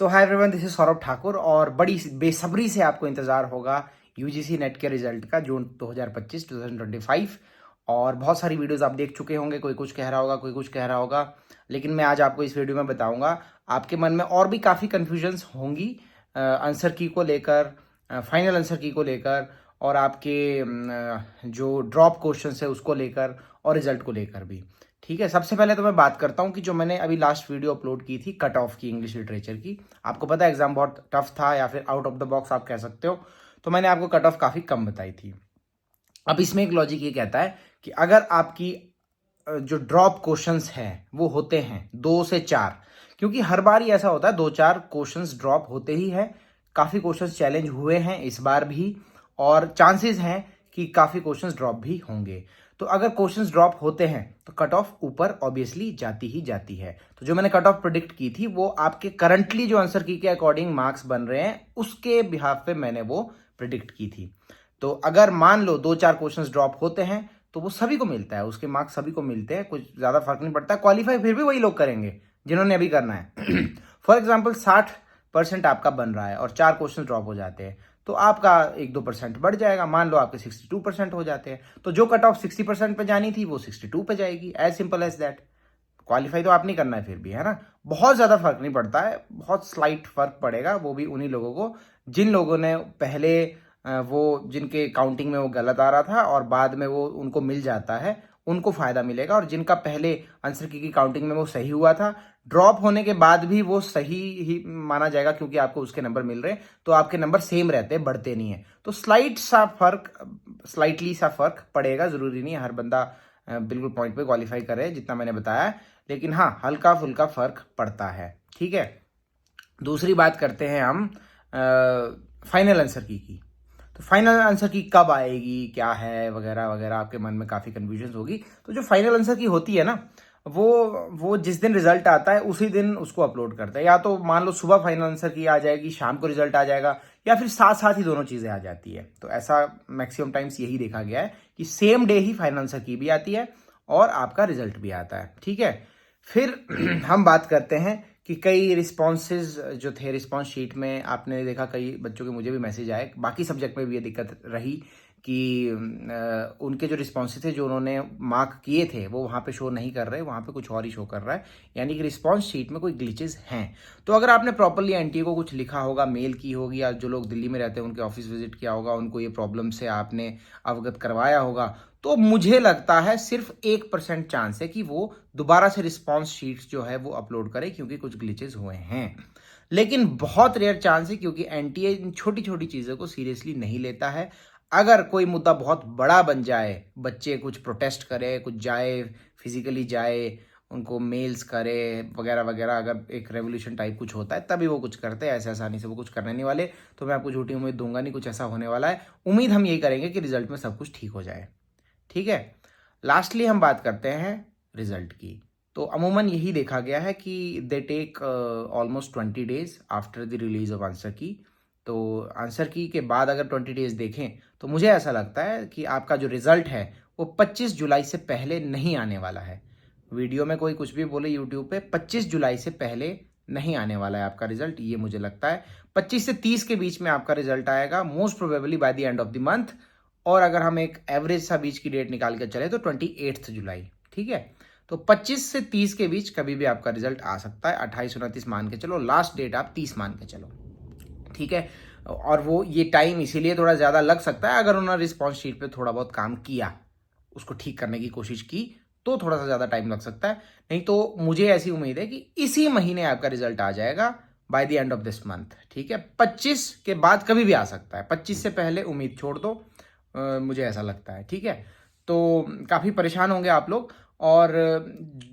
तो hi everyone, this is Saurabh Thakur और बड़ी बेसब्री से आपको इंतज़ार होगा यूजीसी नेट के रिजल्ट का जून 2025 और बहुत सारी वीडियोस आप देख चुके होंगे। कोई कुछ कह रहा होगा, कोई कुछ कह रहा होगा, लेकिन मैं आज आपको इस वीडियो में बताऊंगा। आपके मन में और भी काफ़ी कन्फ्यूजन्स होंगी आंसर की को लेकर, फाइनल आंसर की को लेकर, और आपके जो ड्रॉप क्वेश्चन है उसको लेकर और रिजल्ट को लेकर भी। ठीक है, सबसे पहले तो मैं बात करता हूँ कि जो मैंने अभी लास्ट वीडियो अपलोड की थी कट ऑफ की इंग्लिश लिटरेचर की। आपको पता है एग्जाम बहुत टफ था या फिर आउट ऑफ द बॉक्स आप कह सकते हो, तो मैंने आपको कट ऑफ काफ़ी कम बताई थी। अब इसमें एक लॉजिक ये कहता है कि अगर आपकी जो ड्रॉप क्वेश्चंस हैं वो होते हैं 2 से 4, क्योंकि हर बार ही ऐसा होता है 2-4 क्वेश्चंस ड्रॉप होते ही हैं। काफ़ी क्वेश्चंस चैलेंज हुए हैं इस बार भी, और चांसेस हैं कि काफ़ी क्वेश्चंस ड्रॉप भी होंगे। तो अगर क्वेश्चंस ड्रॉप होते हैं तो कट ऑफ ऊपर ऑब्वियसली जाती ही जाती है। तो जो मैंने कट ऑफ प्रिडिक्ट की थी वो आपके करंटली जो आंसर की के अकॉर्डिंग मार्क्स बन रहे हैं उसके बिहाफ पे मैंने वो प्रिडिक्ट की थी। तो अगर मान लो 2-4 क्वेश्चंस ड्रॉप होते हैं तो वो सभी को मिलता है, उसके मार्क्स सभी को मिलते हैं, कुछ ज़्यादा फर्क नहीं पड़ता। क्वालिफाई फिर भी वही लोग करेंगे जिन्होंने अभी करना है। फॉर एग्जाम्पल 60% आपका बन रहा है और 4 क्वेश्चन ड्रॉप हो जाते हैं तो आपका 1-2% बढ़ जाएगा। मान लो आपके 62% हो जाते हैं तो जो कट ऑफ 60% पे जानी थी वो 62 पे जाएगी। As simple as that. Qualify तो आप नहीं करना है फिर भी, है ना। बहुत ज़्यादा फर्क नहीं पड़ता है, बहुत स्लाइट फर्क पड़ेगा, वो भी उन्हीं लोगों को जिन लोगों ने पहले वो जिनके काउंटिंग में वो गलत आ रहा था और बाद में वो उनको मिल जाता है, उनको फ़ायदा मिलेगा। और जिनका पहले आंसर की काउंटिंग में वो सही हुआ था, ड्रॉप होने के बाद भी वो सही ही माना जाएगा क्योंकि आपको उसके नंबर मिल रहे हैं, तो आपके नंबर सेम रहते हैं, बढ़ते नहीं है। तो स्लाइटली सा फर्क पड़ेगा। ज़रूरी नहीं है हर बंदा बिल्कुल पॉइंट पे क्वालिफाई करे जितना मैंने बताया है, लेकिन हाँ हल्का फुल्का फर्क पड़ता है। ठीक है, दूसरी बात करते हैं हम फाइनल आंसर की। तो फाइनल आंसर की कब आएगी, क्या है, वगैरह वगैरह, आपके मन में काफ़ी कन्फ्यूजन होगी। तो जो फाइनल आंसर की होती है ना, वो जिस दिन रिजल्ट आता है उसी दिन उसको अपलोड करता है। या तो मान लो सुबह फाइनल आंसर की आ जाएगी, शाम को रिजल्ट आ जाएगा, या फिर साथ साथ ही दोनों चीज़ें आ जाती है। तो ऐसा मैक्सिमम टाइम्स यही देखा गया है कि सेम डे ही फाइनल आंसर की भी आती है और आपका रिजल्ट भी आता है। ठीक है, फिर हम बात करते हैं कि कई रिस्पॉन्सेज जो थे रिस्पॉन्स शीट में, आपने देखा कई बच्चों के, मुझे भी मैसेज आए, बाकी सब्जेक्ट में भी ये दिक्कत रही कि उनके जो रिस्पॉन्सेज थे जो उन्होंने मार्क किए थे वो वहाँ पे शो नहीं कर रहे, वहाँ पे कुछ और ही शो कर रहा है, यानी कि रिस्पॉन्स शीट में कोई ग्लिचेस हैं। तो अगर आपने प्रॉपरली एनटीए को कुछ लिखा होगा, मेल की होगी, या जो लोग दिल्ली में रहते हैं उनके ऑफिस विजिट किया होगा, उनको ये प्रॉब्लम से आपने अवगत करवाया होगा, तो मुझे लगता है सिर्फ 1% चांस है कि वो दोबारा से रिस्पॉन्स शीट्स जो है वो अपलोड करे, क्योंकि कुछ ग्लिचेस हुए हैं। लेकिन बहुत रेयर चांस है, क्योंकि एनटीए इन छोटी छोटी चीज़ों को सीरियसली नहीं लेता है। अगर कोई मुद्दा बहुत बड़ा बन जाए, बच्चे कुछ प्रोटेस्ट करे, कुछ जाए, फिजिकली जाए, उनको मेल्स करे वगैरह वगैरह, अगर एक रेवोल्यूशन टाइप कुछ होता है तभी वो कुछ करते हैं। ऐसे आसानी से वो कुछ करने नहीं वाले। तो मैं आपको झूठी उम्मीद दूंगा नहीं, कुछ ऐसा होने वाला है। उम्मीद हम यही करेंगे कि रिजल्ट में सब कुछ ठीक हो जाए। ठीक है, लास्टली हम बात करते हैं रिजल्ट की। तो अमूमन यही देखा गया है कि they take almost 20 days after the release of answer key. तो आंसर की के बाद अगर 20 डेज देखें तो मुझे ऐसा लगता है कि आपका जो रिजल्ट है वो 25 जुलाई से पहले नहीं आने वाला है। वीडियो में कोई कुछ भी बोले यूट्यूब पे, 25 जुलाई से पहले नहीं आने वाला है आपका रिजल्ट, ये मुझे लगता है। 25 से 30 के बीच में आपका रिजल्ट आएगा, most probably by the end of the month. और अगर हम एक एवरेज सा बीच की डेट निकाल के चले तो 28 जुलाई। ठीक है, तो 25 से 30 के बीच कभी भी आपका रिजल्ट आ सकता है। 28-29 मान के चलो, लास्ट डेट आप 30 मान के चलो। ठीक है, और वो ये टाइम इसीलिए थोड़ा ज़्यादा लग सकता है, अगर उन्होंने रिस्पॉन्स शीट पे थोड़ा बहुत काम किया, उसको ठीक करने की कोशिश की, तो थोड़ा सा ज़्यादा टाइम लग सकता है। नहीं तो मुझे ऐसी उम्मीद है कि इसी महीने आपका रिजल्ट आ जाएगा, by the end of this month. ठीक है, 25 के बाद कभी भी आ सकता है, 25 से पहले उम्मीद छोड़ दो, मुझे ऐसा लगता है। ठीक है, तो काफ़ी परेशान होंगे आप लोग। और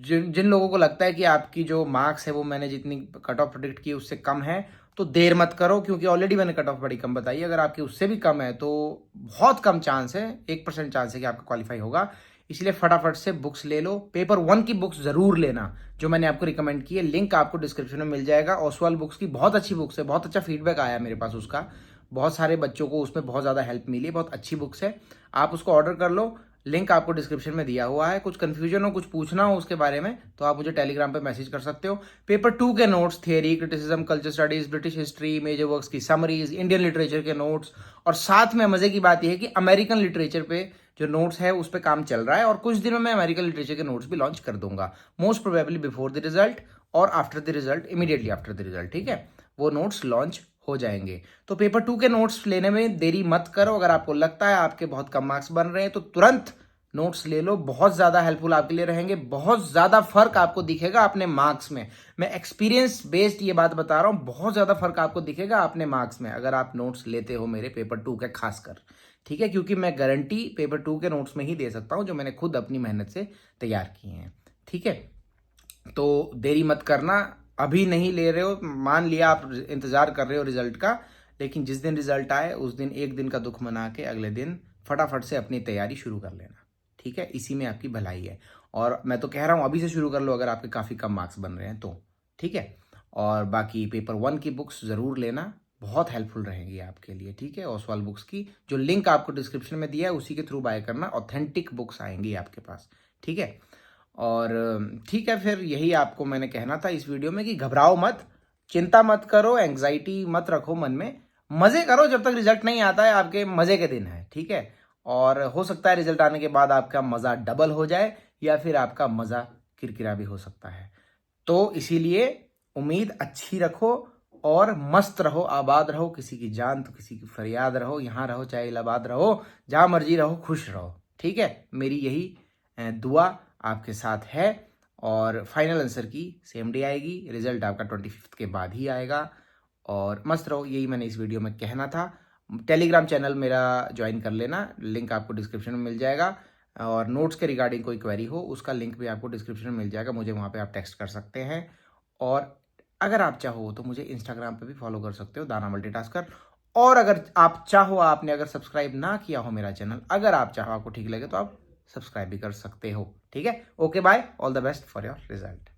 जिन जिन लोगों को लगता है कि आपकी जो मार्क्स है वो मैंने जितनी कट ऑफ प्रेडिक्ट की उससे कम है, तो देर मत करो, क्योंकि ऑलरेडी मैंने कट ऑफ बड़ी कम बताई। अगर आपकी उससे भी कम है तो बहुत कम चांस है, 1% चांस है कि आपका क्वालिफाई होगा। इसलिए फटाफट से बुक्स ले लो। पेपर 1 की बुक्स ज़रूर लेना, जो मैंने आपको रिकमेंड की है, लिंक आपको डिस्क्रिप्शन में मिल जाएगा। ओसवाल बुक्स की बहुत अच्छी बुक्स है, बहुत अच्छा फीडबैक आया मेरे पास उसका, बहुत सारे बच्चों को उसमें बहुत ज़्यादा हेल्प मिली, बहुत अच्छी बुक्स है। आप उसको ऑर्डर कर लो, लिंक आपको डिस्क्रिप्शन में दिया हुआ है। कुछ कंफ्यूजन हो, कुछ पूछना हो उसके बारे में तो आप मुझे टेलीग्राम पे मैसेज कर सकते हो। पेपर 2 के notes, theory, criticism, culture studies, British history, major works की समरीज, इंडियन लिटरेचर के नोट्स, और साथ में मजे की बात यह है कि अमेरिकन लिटरेचर पे जो नोट्स है उस पर काम चल रहा है, और कुछ दिनों में अमेरिकन लिटरेचर के नोट्स भी लॉन्च कर दूंगा, most probably before the result और after the result, immediately after the result. ठीक है, वो नोट्स लॉन्च हो जाएंगे। तो पेपर 2 के नोट्स लेने में देरी मत करो। अगर आपको लगता है आपके बहुत कम मार्क्स बन रहे हैं तो तुरंत नोट्स ले लो, बहुत ज्यादा हेल्पफुल आपके लिए रहेंगे, बहुत ज्यादा फर्क आपको दिखेगा अपने मार्क्स में। मैं एक्सपीरियंस बेस्ड ये बात बता रहा हूं, बहुत ज्यादा फर्क आपको दिखेगा अपने मार्क्स में अगर आप नोट्स लेते हो मेरे पेपर 2 के खासकर। ठीक है, क्योंकि मैं गारंटी पेपर 2 के नोट्स में ही दे सकता हूं जो मैंने खुद अपनी मेहनत से तैयार किए हैं। ठीक है, तो देरी मत करना। अभी नहीं ले रहे हो, मान लिया आप इंतजार कर रहे हो रिजल्ट का, लेकिन जिस दिन रिजल्ट आए उस दिन एक दिन का दुख मना के अगले दिन फटाफट से अपनी तैयारी शुरू कर लेना। ठीक है, इसी में आपकी भलाई है। और मैं तो कह रहा हूं अभी से शुरू कर लो अगर आपके काफी कम मार्क्स बन रहे हैं तो। ठीक है, और बाकी पेपर 1 की बुक्स जरूर लेना, बहुत हेल्पफुल रहेंगी आपके लिए। ठीक है, ओसवाल बुक्स की जो लिंक आपको डिस्क्रिप्शन में दिया है उसी के थ्रू बाय करना, ऑथेंटिक बुक्स आएंगी आपके पास। ठीक है, और ठीक है, फिर यही आपको मैंने कहना था इस वीडियो में कि घबराओ मत, चिंता मत करो, एंग्जाइटी मत रखो मन में, मजे करो जब तक रिजल्ट नहीं आता है, आपके मजे के दिन है। ठीक है, और हो सकता है रिजल्ट आने के बाद आपका मजा डबल हो जाए या फिर आपका मजा किरकिरा भी हो सकता है। तो इसीलिए उम्मीद अच्छी रखो और मस्त रहो, आबाद रहो, किसी की जान तो किसी की फरियाद रहो, यहाँ रहो चाहे इलाहाबाद रहो, जहां मर्जी रहो, खुश रहो। ठीक है, मेरी यही दुआ आपके साथ है। और फाइनल आंसर की सेम डे आएगी, रिजल्ट आपका 25 के बाद ही आएगा, और मस्त रहो, यही मैंने इस वीडियो में कहना था। टेलीग्राम चैनल मेरा ज्वाइन कर लेना, लिंक आपको डिस्क्रिप्शन में मिल जाएगा, और नोट्स के रिगार्डिंग कोई क्वेरी हो उसका लिंक भी आपको डिस्क्रिप्शन में मिल जाएगा, मुझे वहाँ पे आप टेक्स्ट कर सकते हैं। और अगर आप चाहो तो मुझे इंस्टाग्राम पे भी फॉलो कर सकते हो, दाना मल्टीटास्कर। और अगर आप चाहो, आपने अगर सब्सक्राइब ना किया हो मेरा चैनल, अगर आप चाहो, आपको ठीक लगे तो आप सब्सक्राइब भी कर सकते हो। ठीक है, okay bye, all the best for your result.